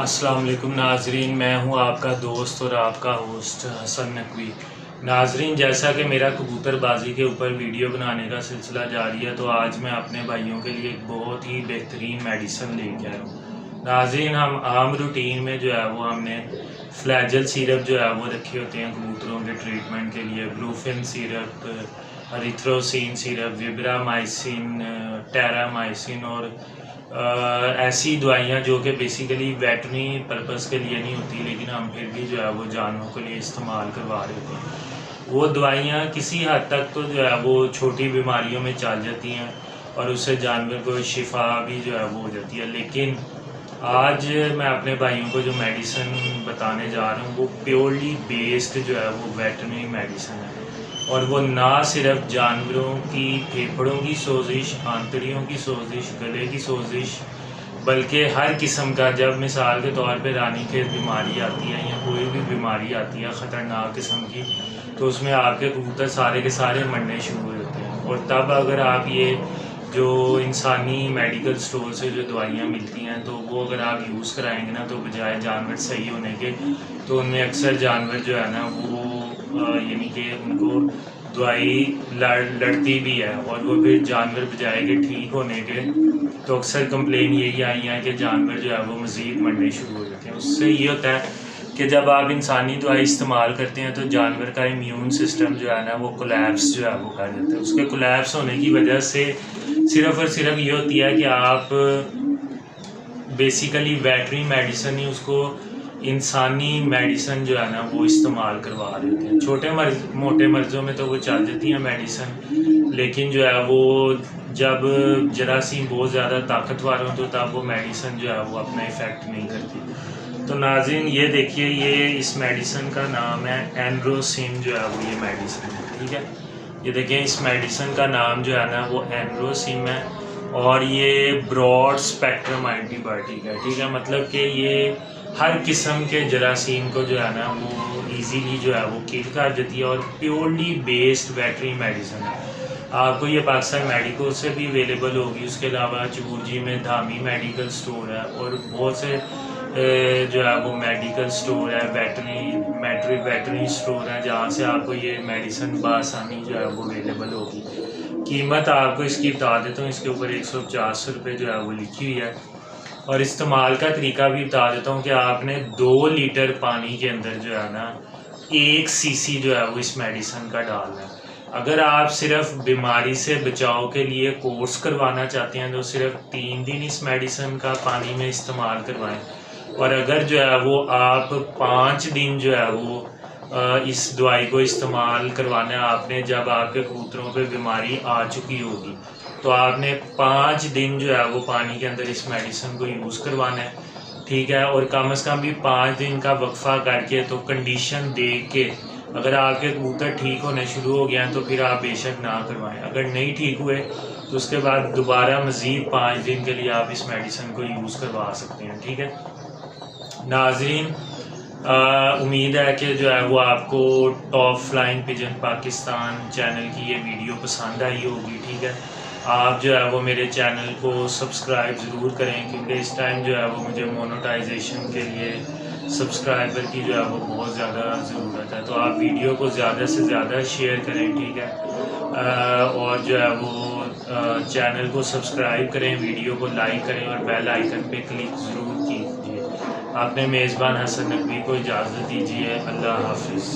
السلام علیکم ناظرین، میں ہوں آپ کا دوست اور آپ کا ہوسٹ حسن نقوی۔ ناظرین، جیسا کہ میرا کبوتر بازی کے اوپر ویڈیو بنانے کا سلسلہ جاری ہے، تو آج میں اپنے بھائیوں کے لیے ایک بہت ہی بہترین میڈیسن لے کے آیا ہوں۔ ناظرین، ہم عام روٹین میں جو ہے وہ ہم نے فلیجل سیرپ جو ہے وہ رکھے ہوتے ہیں کبوتروں کے ٹریٹمنٹ کے لیے، بروفن سیرپ، اریتھروسین سیرپ، وبرامائسن، ٹیرامائسن اور ایسی دوائیاں جو کہ بیسیکلی ویٹرنری پرپس کے لیے نہیں ہوتی، لیکن ہم پھر بھی جو ہے وہ جانوروں کے لیے استعمال کروا رہے ہوتے ہیں۔ وہ دوائیاں کسی حد تک تو جو ہے وہ چھوٹی بیماریوں میں چل جاتی ہیں اور اس سے جانور کو شفا بھی جو ہے وہ ہو جاتی ہے، لیکن آج میں اپنے بھائیوں کو جو میڈیسن بتانے جا رہا ہوں وہ پیورلی بیسڈ جو ہے وہ ویٹرنری میڈیسن ہے، اور وہ نہ صرف جانوروں کی پھیپھڑوں کی سوزش، آنتڑیوں کی سوزش، گلے کی سوزش، بلکہ ہر قسم کا، جب مثال کے طور پہ رانی کھیت بیماری آتی ہے یا کوئی بھی بیماری آتی ہے خطرناک قسم کی، تو اس میں آپ کے کبوتر سارے کے سارے مرنے شروع ہو جاتے ہیں، اور تب اگر آپ یہ جو انسانی میڈیکل سٹور سے جو دوائیاں ملتی ہیں تو وہ اگر آپ یوز کرائیں گے نا، تو بجائے جانور صحیح ہونے کے تو ان میں اکثر جانور جو ہے نا وہ یعنی کہ ان کو دوائی لڑتی بھی ہے، اور وہ پھر جانور بجائے کہ ٹھیک ہونے کے تو اکثر کمپلین یہی آئی ہیں کہ جانور جو ہے وہ مزید مرنے شروع ہو جاتے ہیں۔ اس سے یہ ہوتا ہے کہ جب آپ انسانی دوائی استعمال کرتے ہیں تو جانور کا امیون سسٹم جو ہے نا وہ کولیپس جو ہے وہ کر جاتا ہے۔ اس کے کولیپس ہونے کی وجہ سے صرف اور صرف یہ ہوتی ہے کہ آپ بیسیکلی ویٹرنری میڈیسن ہی اس کو انسانی میڈیسن جو ہے نا وہ استعمال کروا رہے ہوتے ہیں۔ چھوٹے موٹے مرضوں میں تو وہ چل جاتی ہیں میڈیسن، لیکن جو ہے وہ جب جراثیم بہت زیادہ طاقتور ہوں تو تب وہ میڈیسن جو ہے وہ اپنا ایفیکٹ نہیں کرتی۔ تو ناظرین، یہ دیکھیے، یہ اس میڈیسن کا نام ہے اینروسین جو ہے وہ یہ میڈیسن ہے، ٹھیک ہے۔ یہ دیکھیں، اس میڈیسن کا نام جو ہے نا وہ اینروسین ہے، اور یہ براڈ اسپیکٹرم اینٹی بائیوٹک ہے، ٹھیک ہے۔ مطلب کہ یہ ہر قسم کے جراثیم کو جو ہے نا وہ ایزیلی جو ہے وہ کل کر دیتی ہے، اور پیورلی بیسڈ ویٹرنری میڈیسن ہے۔ آپ کو یہ پاکستان میڈیکل سے بھی اویلیبل ہوگی، اس کے علاوہ چبورجی میں دھامی میڈیکل سٹور ہے، اور بہت سے جو ہے وہ میڈیکل سٹور ہے، ویٹرنری سٹور ہے، جہاں سے آپ کو یہ میڈیسن بآسانی جو ہے وہ اویلیبل ہوگی۔ قیمت آپ کو اس کی بتا دیتا ہوں، اس کے اوپر 150 روپے جو ہے وہ لکھی ہوئی ہے، اور استعمال کا طریقہ بھی بتا دیتا ہوں کہ آپ نے 2 لیٹر پانی کے اندر جو ہے نا 1 cc جو ہے وہ اس میڈیسن کا ڈالنا ہے۔ اگر آپ صرف بیماری سے بچاؤ کے لیے کورس کروانا چاہتے ہیں تو صرف 3 دن اس میڈیسن کا پانی میں استعمال کروائیں، اور اگر جو ہے وہ آپ 5 دن جو ہے وہ اس دوائی کو استعمال کروانا ہے آپ نے، جب آپ کے کبوتروں پہ بیماری آ چکی ہوگی تو آپ نے 5 دن جو ہے وہ پانی کے اندر اس میڈیسن کو یوز کروانا ہے، ٹھیک ہے۔ اور کم از کم بھی 5 دن کا وقفہ کر کے تو کنڈیشن دیکھ کے، اگر آپ کے کبوتر ٹھیک ہونے شروع ہو گیا ہیں تو پھر آپ بے شک نہ کروائیں، اگر نہیں ٹھیک ہوئے تو اس کے بعد دوبارہ مزید 5 دن کے لیے آپ اس میڈیسن کو یوز کروا سکتے ہیں، ٹھیک ہے۔ ناظرین، امید ہے کہ جو ہے وہ آپ کو top flying pigeon Pakistan channel کی یہ ویڈیو پسند آئی ہوگی، ٹھیک ہے۔ آپ جو ہے وہ میرے چینل کو سبسکرائب ضرور کریں، کیونکہ اس ٹائم جو ہے وہ مجھے مونوٹائزیشن کے لیے سبسکرائبر کی جو ہے وہ بہت زیادہ ضرورت ہے، تو آپ ویڈیو کو زیادہ سے زیادہ شیئر کریں، ٹھیک ہے، اور جو ہے وہ چینل کو سبسکرائب کریں، ویڈیو کو لائک کریں، اور بیل آئیکن پہ کلک ضرور کیجیے۔ اپنے میزبان حسن نقوی کو اجازت دیجیے، اللہ حافظ۔